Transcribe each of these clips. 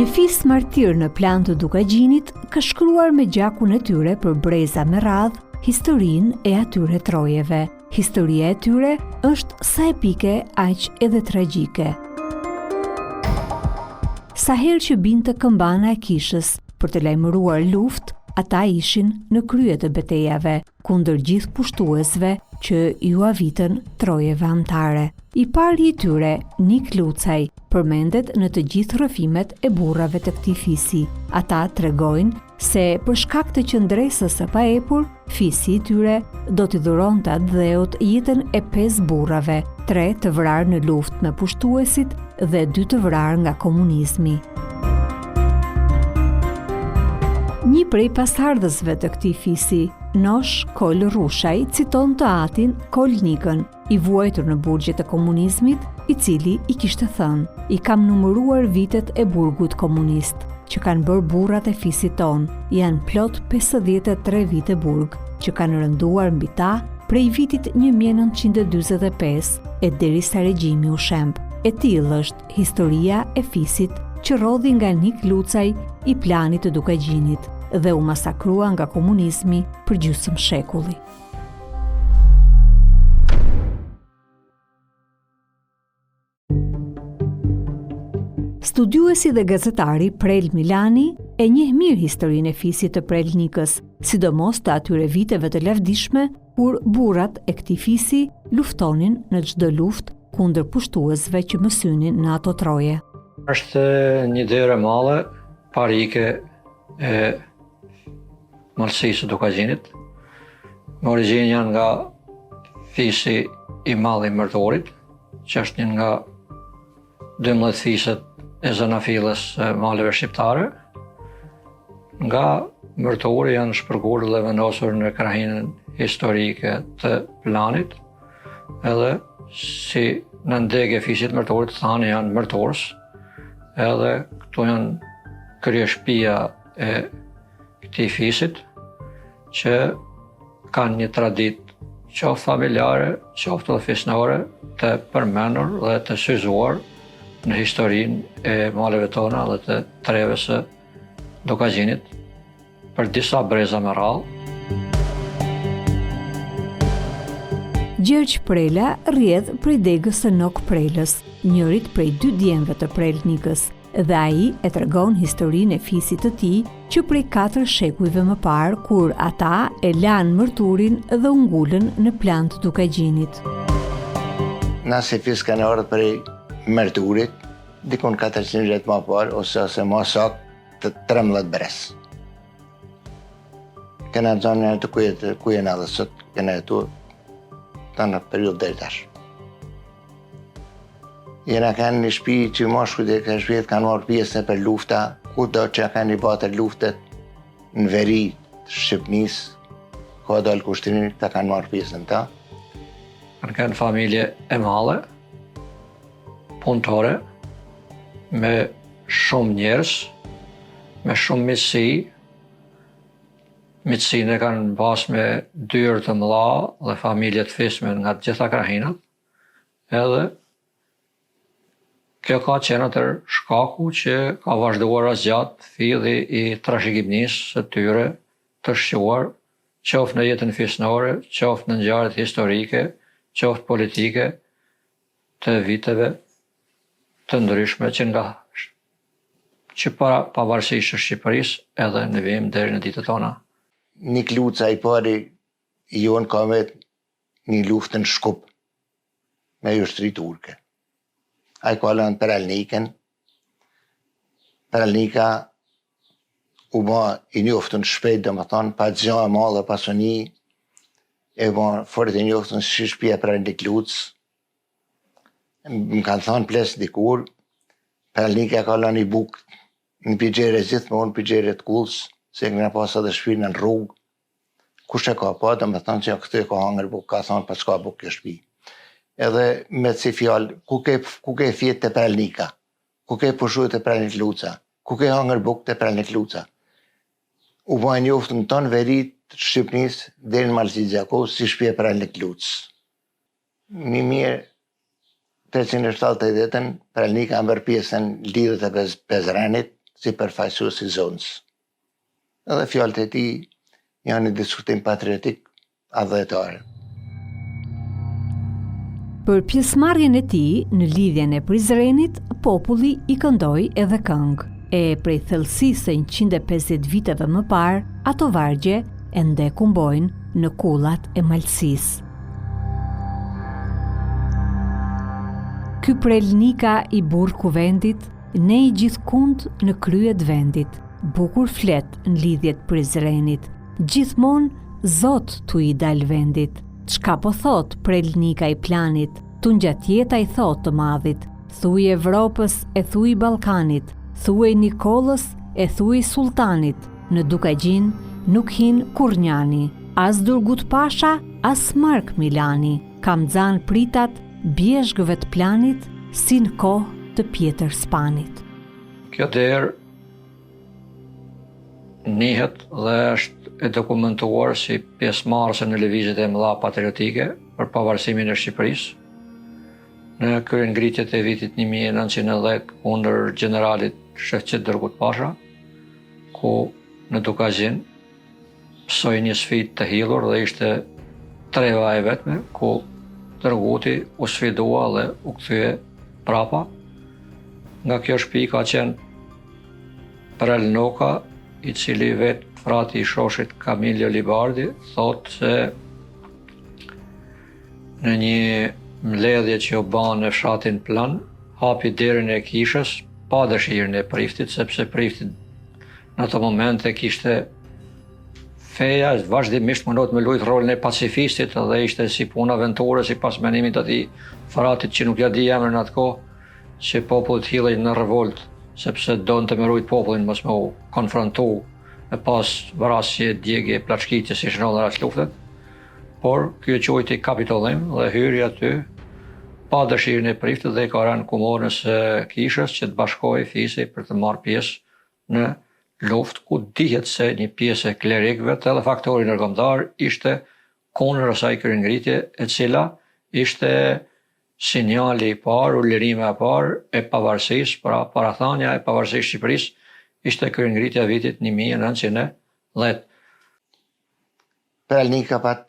Një fis martir në plan të Dukagjinit ka shkruar me gjakun e tyre për breza me radh historinë e atyre trojeve. Historia e tyre është sa epike aq edhe tragjike. Sa herë që binte këmbana e kishës për të lajmëruar luftë, ata ishin në krye të betejave kundër gjithë pushtuesve që ju avitën trojeve anëtare. I pari i tyre, Nik Lucaj, përmendet në të gjithë rrëfimet e burrave të këtij fisi. Ata tregojnë se për shkak të qëndresës së paepur, fisi i tyre do t'i dhuronte atë dheut jetën e 5 burrave, 3 të vrarë në luftë me pushtuesit dhe 2 të vrarë nga komunizmi. Një prej pasardhësve të këtij fisi, Nosh Kol Rushaj, citon të atin Kol Nikën, i vuajtur në burgjet e komunizmit, i cili i kishte thënë: "I kam numëruar vitet e burgut komunist, që kanë bërë burrat e fisit ton, janë plot 53 vite burg, që kanë rënduar mbi ta prej vitit 1945 e derisa regjimi u shemb." E tillë është historia e fisit që rodhi nga Nik Lucaj i planit të Dukagjinit dhe u masakrua nga komunizmi për gjysmë shekulli. Studiuesi dhe gazetari Prel Milani e njeh mirë historinë e fisit të Prelnikës, sidomos të atyre viteve të lavdishme kur burrat e këtij fisi luftonin në çdo luftë kundër pushtuesve që mësynin në ato troje. Është një derë e madhe parike e Malësisë së Dukagjinit. Me origjinë janë nga fisi i madh i Mërtorit, që është një nga 12 fiset e zanafillës së maleve shqiptare. Nga Mërtori janë shpërgur dhe vendosur në krahinën historike të planit, edhe si në ndegje fisit Mërtorit thanë janë Mërtors, edhe këtu janë kryeshtëpia e këtij fisit, që kanë një traditë qoftë familjare, qoftë edhe fisnore, të përmendur dhe të syzuar në historinë e maleve tona dhe të treve së Dukagjinit për disa breza me radhë. Gjergj Prela rrjedh prej degës së Nok Prelës, njërit prej 2 djemve të Prelnikës, dhe ai e tregon historinë e fisit të tij që prej 4 shekujve më parë, kur ata e lanë Mërturin dhe u ngulën në plan të Dukagjinit. Na si fis kanë ardhur prej Mërturit, dikon 400 vjet më parë ose më saktë të 13 brez. Kena zonë të ku janë edhe sot, kena jetu në periudhë deri tash. Jena kanë një shtëpi që moshkujt e kësaj shtëpie kanë marrë pjesë për lufta, kudo që kanë i bërë luftet në veri të Shqipënisë, ka dalë kushtrimit, ta kanë marrë pjesën ta. Kanë familje e madhe, punëtore, me shumë njerëz, me shumë miqësi. Miqësinë e kanë pasur me dyrë të mëdha dhe familje të fisme nga të gjitha krahinat, edhe kjo ka qenë atër shkaku që ka vazhduar asgjatë filli i trashëgimisë së tyre të shquar, qoftë në jetën fisnore, qoftë në ngjarjet historike, qoftë politike të viteve të ndryshme që pavarësisht së Shqipërisë edhe në vim deri në ditët tona. Nik Lucaj i pari i jonë ka me një luftë në Shkup me ushtri turke. Ai ka lënë Prelnikën. Prelnika u bë i njoftën shpejt, domethënë pa gjë e madhe pasuni, e bë fort i njoftën si shtëpia e Prelnik Luc. Më kanë thënë ples dikur, Prelnika ka lënë i buk në pigjere gjithmonë, pigjere të kullës, se këna pas edhe shtëpinë në rrugë. Kush e ka pa, domethënë që këtë ka hangër buk, ka thënë pa çka buk kjo shtëpi. Edhe me si fjalë, ku ke fjetë të Prelnika, ku ke pushu të Prelnik Luca, ku ke hangër buk të Prelnik Luca. U bajnë njoftën tonë verit të Shqipënisë deri në Malësi Gjakovë si shtëpia e Prelnik Luc. 1378 Prelnika bërë pjesën lidhët e Pezrenit, si përfaqësues i zonës. Edhe fjalët e tij janë një diskutim patriotik adhjetare. Për pjesëmarrjen e tij në lidhjen e Prizrenit, populli i këndoi edhe këngë. E prej thellësisë së 150 viteve më parë, ato vargje ende kumbojnë në kullat e malësisë. Ky prelnika i burr kuvendit, ne i gjithkund në kryet vendit, bukur flet në lidhjet Prizrenit, gjithmonë Zot tu i dal vendit. Çka po thot prelnika i planit, tu ngjat jeta i thot të madhit, thuj Evropës e thuj Ballkanit, thuj Nikolës e thuj Sultanit, në Dukagjin nuk hin Kurnjani, as Durgut Pasha, as Mark Milani, kam xan pritat bjeshkëve të planit, si në kohë të Pjetër Spanit. Kjo derë njihet dhe është e dokumentuar si pjesëmarrëse në lëvizjet e mëdha patriotike për pavarësimin e Shqipërisë, në kryengritjet e vitit 1910 kundër generalit Shefqet Durgut Pasha, ku në Dukazhin pësoi një sfidë të hillur dhe ishte treva e vetme ku Durguti u sfidua dhe u kthye prapa. Nga kjo shtëpi ka qenë Prel Noka, i cili vetë frati i shoshit Camillo Libardi thot se në një mbledhje që u bë në fshatin Plan, hapi derën e kishës pa dëshirën e priftit, sepse prifti në ato momente kishte feja, vazhdimisht mundohet me luajt rolin e pacifistit dhe ishte si puna aventure, si pas menimit të atij fratit që nuk ja di emrin atë kohë, që populli hillej në revolt, sepse donte me rujt popullin mos me u konfrontu me pas vrasje, djegje, plaçkitje si shënodhën as luftet. Por ky e quajti kapitullim dhe hyri aty pa dëshirën e priftit dhe i ka rënë kumorës së kishës që të bashkohej fisi për të marrë pjesë në luftë, ku dihet se një pjesë e klerikëve të edhe faktori ndërkombëtar ishte kundër asaj kryengritje, e cila ishte sinjali i parë, ulërimi i parë e pavarësisë, pra parathania e pavarësisë Shqipërisë, ishte kryengritja vitit 1910. Prelnika pat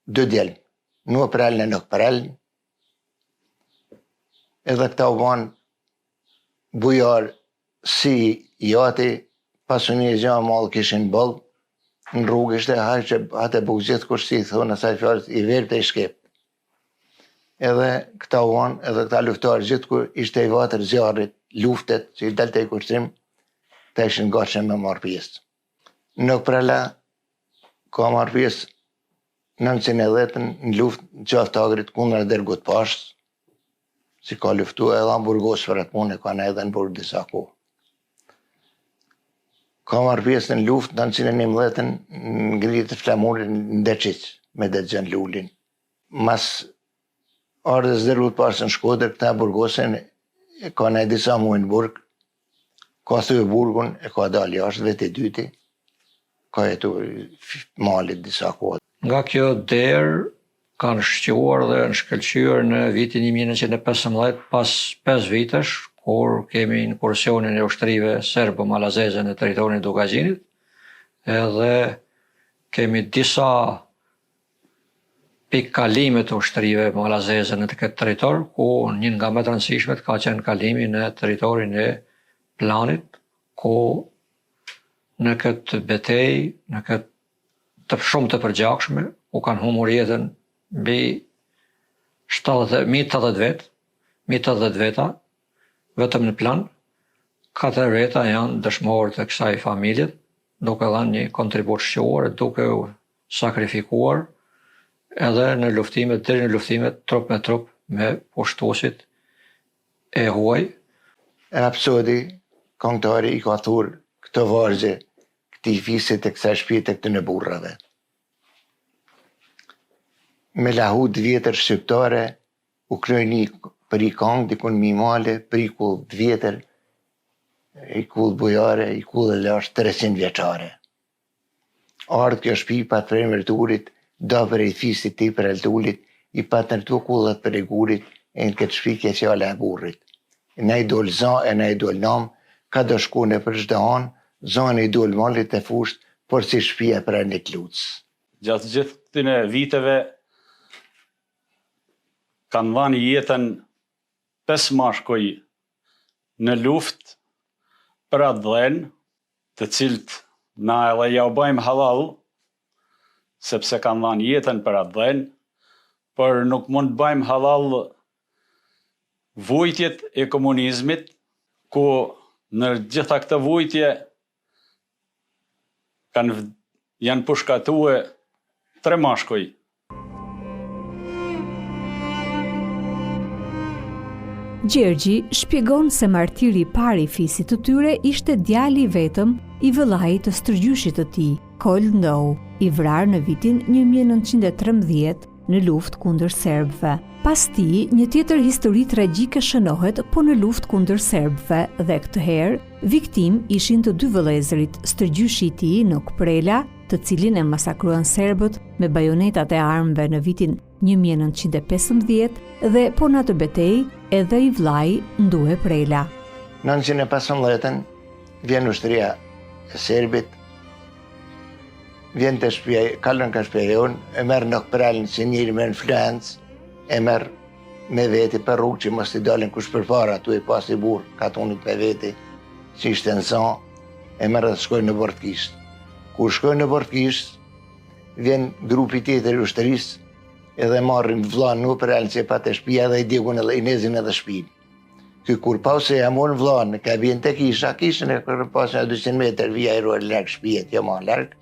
dy djelë, nuk prelën e nuk prelën, edhe këta u banë bujar si jati, pasunie gjë mallë kishin bëllë, në rrugë ishte hajë që atë bukë gjithë kush si thonë asaj fjalës i verë të i shkep. Edhe këta u banë, edhe këta luftarë gjithë kur ishte i vatër zjarrit, luftet, që i dalte i kushtrim, të ishin gatshëm me marrë pjesë. Nuk prela ka marrë pjesë 1910 në luftë në qaftë Agrit kundër Durgut Pashës, si ka luftu edhe në Burgos për atë punë, ka në edhe në Burg disa kohë. Ka marrë pjesë në luftë 1911 në ngritjet e flamurit në Deçiq me Dexhen Lulin. Mas ardhës Durgut Pashës në Shkodër, këta Burgosin ka në disa muaj në Burg, ka thyrë burgun, e ka dalë jashtë vetë i dyti, ka jetu malit disa kohë. Nga kjo derë kanë shquar dhe në shkëlqyer në vitin 1915 pas 5 vitesh, kur kemi inkursionin e ushtrive serbo-malazeze në territorin e Dukazhinit, edhe kemi disa pikkalime të ushtrive malazeze në këtë territor, ku një nga më të rëndësishmet ka qenë kalimi në territorin e Planit, ku në këtë betej, në këtë të shumë të përgjakshme, ku kanë humur jetën mbi 180 veta, vetëm në Plan, 4 veta janë dëshmorë të kësaj familjet, duke dhënë një kontribut shquar, duke u sakrifikuar edhe në luftimet, deri në luftimet trup me trup me pushtuesit e huaj. Rapsodi, këngëtari i ka thurë këtë vargje, këti fisit e kësa shpjet e këtë në burrave. Me lahut vjetër shqiptare, u kryeni për i këngë, dikun mimale, për i kull vjetër, i kull bujare, i kull e lash 300 vjeqare. Ardhë kjo shpi pat për e mërturit, do për e fisit ti për e ltullit, i pat nërtu kullat për e gurit, e në këtë shpi kje qala e burrit. Ne i dol zan, e ne i dol nam, ka do shkune për çdo anë, zoni i dul mallit e fusht, por si shtëpia për një kluc. Gjatë gjithë këtyre viteve kanë dhënë jetën 5 mashkuj në luftë për atë dhenë, të cilët na edhe ja u bëjmë halal, sepse kanë dhënë jetën për atë dhenë, por nuk mund të bëjmë halal vujtjet e komunizmit, ku në gjitha këtë vujtje janë pushkatue 3 mashkuj. Gjergji shpjegon se martiri i parë i fisit të tyre ishte djali i vetëm i vëllait të stërgjyshit të tij, Kol Ndou, i vrarë në vitin 1913 në luftë kundër serbëve. Pas tij, një tjetër histori tragjike shënohet po në luftë kundër serbëve dhe këtë herë viktim ishin të 2 vëllezërit, stërgjyshi i tij Nuk Prela, të cilin e masakruan serbët me bajonetat e armëve në vitin 1915 dhe po në atë betejë edhe i vllai Ndue Prela. 1915 vjen ushtria e serbit, vjen të shtëpia, kalon ka shtëpia jonë, e merr Nuk Prelën si njëri me influencë, e merr me veti për rrugë që mos i dalin kush përpara, tu i pas i burr, ka tunit me veti, që ishte në zon, e merr dhe shkoj në Bordkisht. Kur shkoj në Bordkisht, vjen grupi tjetër i ushtrisë, edhe marrin vllain Nuk Prelën që pa të shtëpia dhe i djegun edhe i nezin edhe shtëpinë. Ky kur pa se ja morën vllain, ka vjen te kisha, kishën e kur pas 200 metër vija i rrugë larg shtëpia, jo më larg.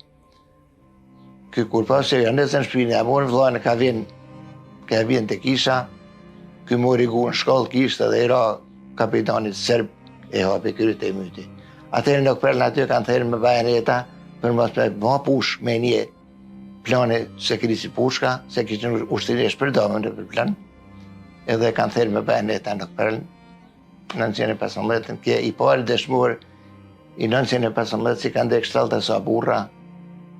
Ky kur pa se ja nezën shtëpinë, ja morën vllain, ka vjen te kisha. Ky mori gun shkollë kishte dhe i ra kapitanit serb e hapi kryt e myti. Atëherë Nuk Prelën aty kanë thënë me bajoneta për mos me bë push me një plane se krisi pushka, se kishin ushtrisë përdorur në plan. Edhe kanë thënë me bajoneta Nuk Prelën. 1915 kje i parë dëshmor i 1915 si kanë dekë 70 sa burra,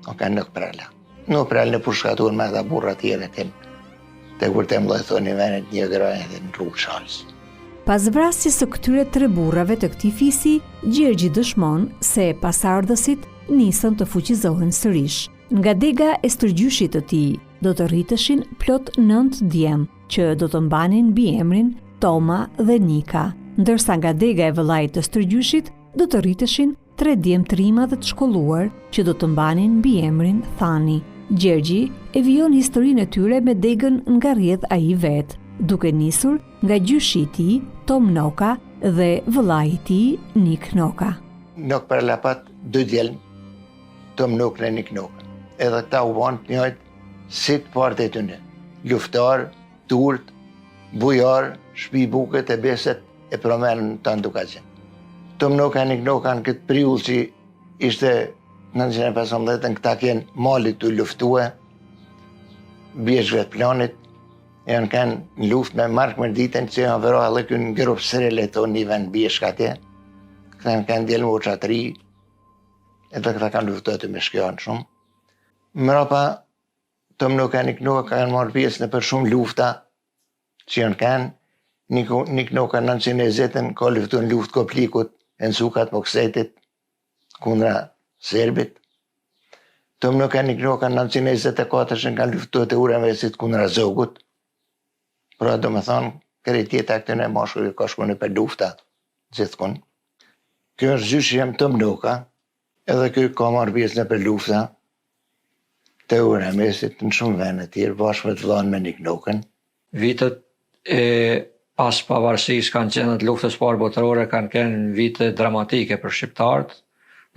o kanë Nuk Prela. Nuk Prelën e pushkatuar me ata burra tjere të kur të mloj thoni venet një grajnë dhe në rrugë Shalës. Pas vrasjes së këtyre 3 burrave të këtij fisi, Gjergji dëshmon se pasardhësit nisën të fuqizohen sërish. Nga dega e stërgjyshit të tij do të rriteshin plot 9 djem, që do të mbanin biemrin Toma dhe Nika, ndërsa nga dega e vëllait të stërgjyshit do të rriteshin 3 djem të rima dhe të shkolluar, që do të mbanin biemrin Thani. Gjergji e vijon historinë e tyre me degën nga rrjedh ai vet, duke nisur nga gjyshi i tij Tom Noka dhe vëllai i tij Nik Noka. Nuk Prela pat 2 djelm, Tom Noka dhe Nik Noka. Edhe këta u banë të njëjtë si të partë e tyne. Luftar, turët, bujar, shpi buket e beset e promenën të ndukaqen. Tom Noka e Nik Noka në këtë priull që ishte 1915 këta kjenë malit të luftue, bjeshve të planit, e në kanë në luft me Mark Mërditën që janë vëra dhe kënë grupë sërele të një vend bjeshka tje. Këta në kanë djelë më qatëri, edhe këta kanë luftuar me shkjanë shumë. Mrapa, Tom Noka e Nik Noka kanë marrë pjesë në për shumë lufta që janë kanë. Nik Noka 1920 ka luftuar në luftë Koplikut, e në sukat Moksetit, kundra serbit. Tom Noka e Nik Noka 1924 kanë luftuar të Uramesit kundra Zogut. Pra do me thonë, kërë tjeta këtëne mashkull ka shkone për lufta, gjithkun. Kjo është gjyshi jem Tom Noka, edhe kjo ka marrë pjesë në për lufta të Uramesit në shumë vene tjerë, bashkë me të vllain me Nik Nokën. Vitet e pas pavarësisë kanë qenë të luftës parë botërore, kanë qenë vite dramatike për shqiptarët.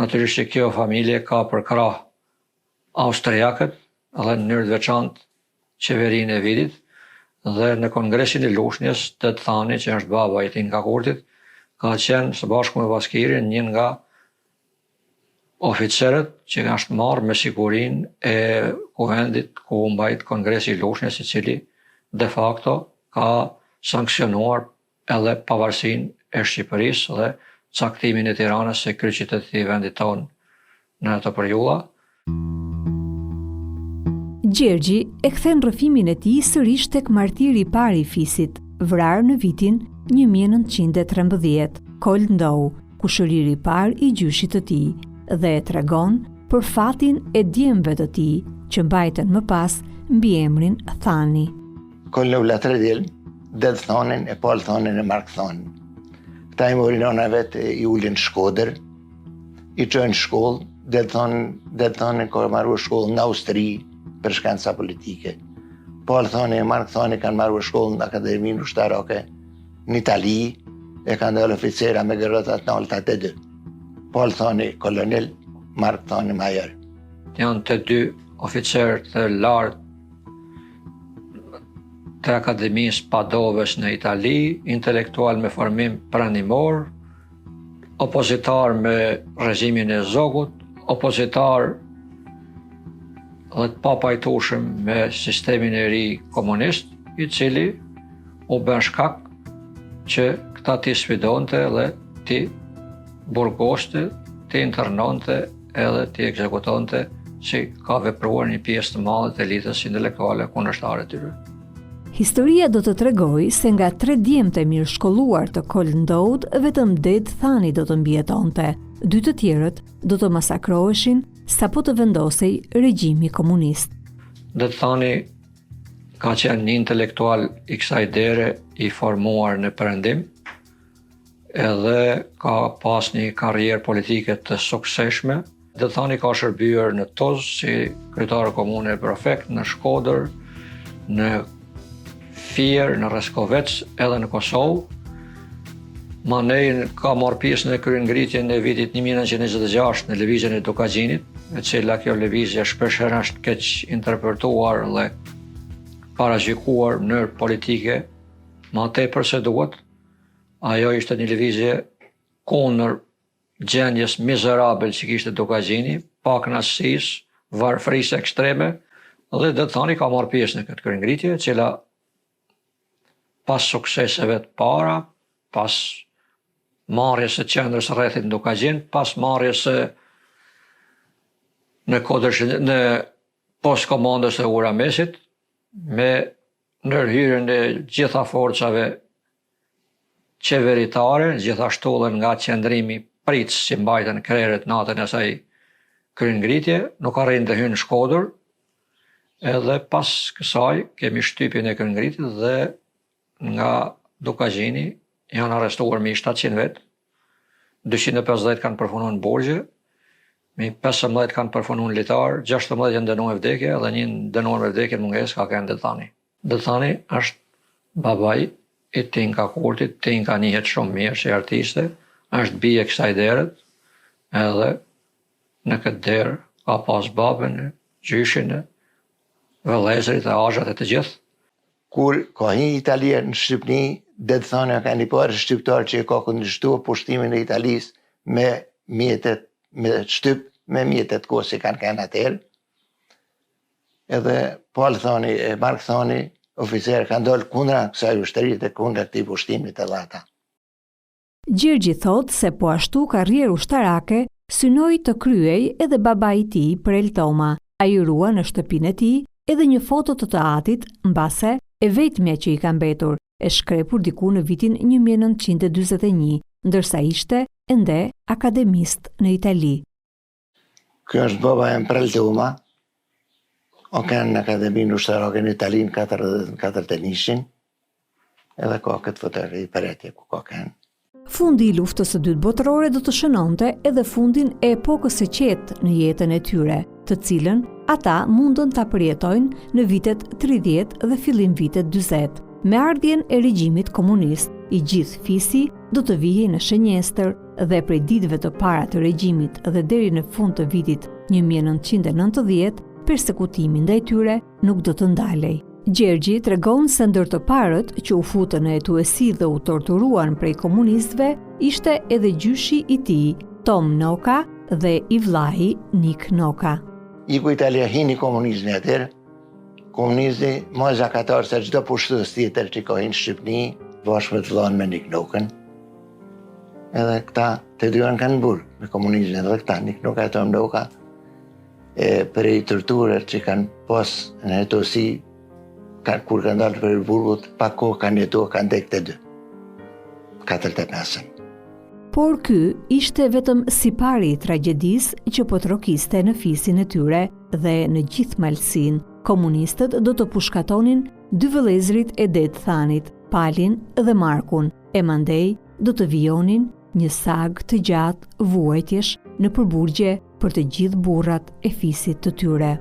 Natyrisht që kjo familje ka përkrah austriakët dhe në mënyrë të veçantë qeverinë e Vidit, dhe në kongresin e Lushnjës të Thani, që është baba i Tinka Kurtit, ka qenë së bashku me Baskirin një nga oficerët që është marrë me sigurinë e kuvendit ku mbajt kongresi i Lushnjës, i cili de facto ka sankcionuar edhe pavarësinë e Shqipërisë dhe caktimin e Tiranës se kryqëzimi i vendit tonë në ato periudha. Gjergji e kthen rrëfimin e tij sërish tek martiri i parë i fisit, vrarë në vitin 1913, Kol Ndou, kushëriri i parë i gjyshit të tij dhe e tregon për fatin e djemve të tij që mbajten më pas mbi emrin Thani. Kollë ula 3 djelë, Ded Thanin e Pal Thanin e Mark Thanin. Këta i mori nona vetë i ullin Shkoder, i qënë shkollë, Ded Thanin ka marrë shkollë në Austri për shkenca politike. Pal Thanin e Mark Thanin kanë marrë shkollë në Akademinë Ushtarake në Itali, e kanë dalë oficera me gërëtat në alta të dy. Pal Thanin kolonel, Mark Thanin major. Janë të dy oficerë të lartë të Akademisë Padovës në Itali, intelektual me formim pranimor, opozitar me regjimin e Zogut, opozitar dhe të papajtueshëm me sistemin e ri komunist, i cili u bën shkak që këta ti sfidonte dhe ti burgoste, ti internonte edhe ti ekzekutonte si ka vepruar një pjesë të madhe të elitës intelektuale kundërshtare tyre. Historia do të tregoj se nga 3 djemtë e mirë shkolluar të Kolndod, vetëm Ded Thani do të mbijetonte. 2 të tjerët do të masakroheshin sapo të vendosej regjimi komunist. Ded Thani ka qenë një intelektual i kësaj dere i formuar në Perëndim, edhe ka pas një karrierë politike të sukseshme. Ded Thani ka shërbyer në Tuzë si kryetar komune prefekt, në Shkodër, në Fier, në Reskovec, edhe në Kosovë. Manej ka marrë pjesë në kryengritjen e vitit 1926 në lëvizjen e Dokagjinit, e cila kjo lëvizje shpeshherë është keq interpretuar dhe parashikuar në mënyrë politike, ma tepër se duhet. Ajo ishte një lëvizje kundër gjendjes mizerabel që kishte Dokagjini, pakënaqësisë, varfërisë ekstreme, dhe Ded Thani ka marrë pjesë në këtë kryengritje, e cila pas sukseseve të para, pas marrjes së qendrës rrethit Dokagjin, pas marrjes së në post komandës e Uramesit, me ndërhyrjen e gjitha forcave qeveritare, gjithashtu edhe nga qendrimi pritës që mbajtën krerët natën e asaj kryengritje, nuk arrin të hynë në Shkodër, edhe pas kësaj kemi shtypjen e kryengritjes dhe nga Dokagjini janë arrestuar me 700 vetë, 250 kanë përfunuar në borxhe, me 15 kanë përfunuar në litar, 16 janë dënuar vdekje dhe një dënuar me vdekje në mungesë ka qenë Ded Thani. Ded Thani është babai i Tinka Kurtit, Tinka njihet shumë mirë si artiste, është bie kësaj derët, edhe në këtë derë ka pas babën, gjyshin, vëllezërit e azhat e të gjithë. Kur ka një Italia në Shqipni, Ded Thani ka një parë shqiptar që ka kundërshtuar pushtimin e Italisë me mjetet, me shtyp, me mjetet kohë që kanë atëherë. Edhe Pal Thani e Mark Thani, oficerë, kanë dalë kundra kësaj ushtërie dhe kundra këtij pushtimit edhe ata. Gjergji thot se po ashtu karrierë ushtarake synoi të kryej edhe babai i tij Prel Toma. Ai urua në shtëpinë e tij edhe një foto të atit, mbase e vetmja që i ka mbetur, e shkrepur diku në vitin 1941, ndërsa ishte ende akademist në Itali. Kjo është baba e Prel Toma, o kanë në Akademinë Ushtarake në Itali në 1941, edhe ka këtë fotografi për atje ku ka kanë. Fundi i luftës së dytë botërore do të shënonte edhe fundin e epokës së qetë në jetën e tyre, të cilën ata mundën ta përjetojnë në vitet 30 dhe fillim vitet 40. Me ardhjen e regjimit komunist, i gjithë fisi do të vijej në shënjestër dhe prej ditëve të para të regjimit dhe deri në fund të vitit 1990, persekutimi ndaj tyre nuk do të ndalej. Gjergji tregon se ndër të parët që u futën në hetuesi dhe u torturuan prej komunistëve ishte edhe gjyshi i tij, Tom Noka, dhe i vllai Nik Noka. Iku Italia hini komunizmi atëherë. Komunisti më zakatar se çdo pushtës tjetër që ka hinë Shqipni, bashkë me të vllain me Nik Nokën. Edhe këta të dyën kanë burë me komunizmin edhe këta, Nik Noka e Tom Noka, për i torturët që kanë pas në hetuesi, kur kanë dalë për burgut, pa kohë kanë jetuar, kanë dek të dy. 45. Por ky ishte vetëm sipari i tragjedisë që po trokiste në fisin e tyre dhe në gjithë malësinë, komunistët do të pushkatonin 2 vëllezërit e Det Thanit, Palin dhe Markun, e mandej do të vijonin një sag të gjatë vuajtjesh në përburgje për të gjithë burrat e fisit të tyre.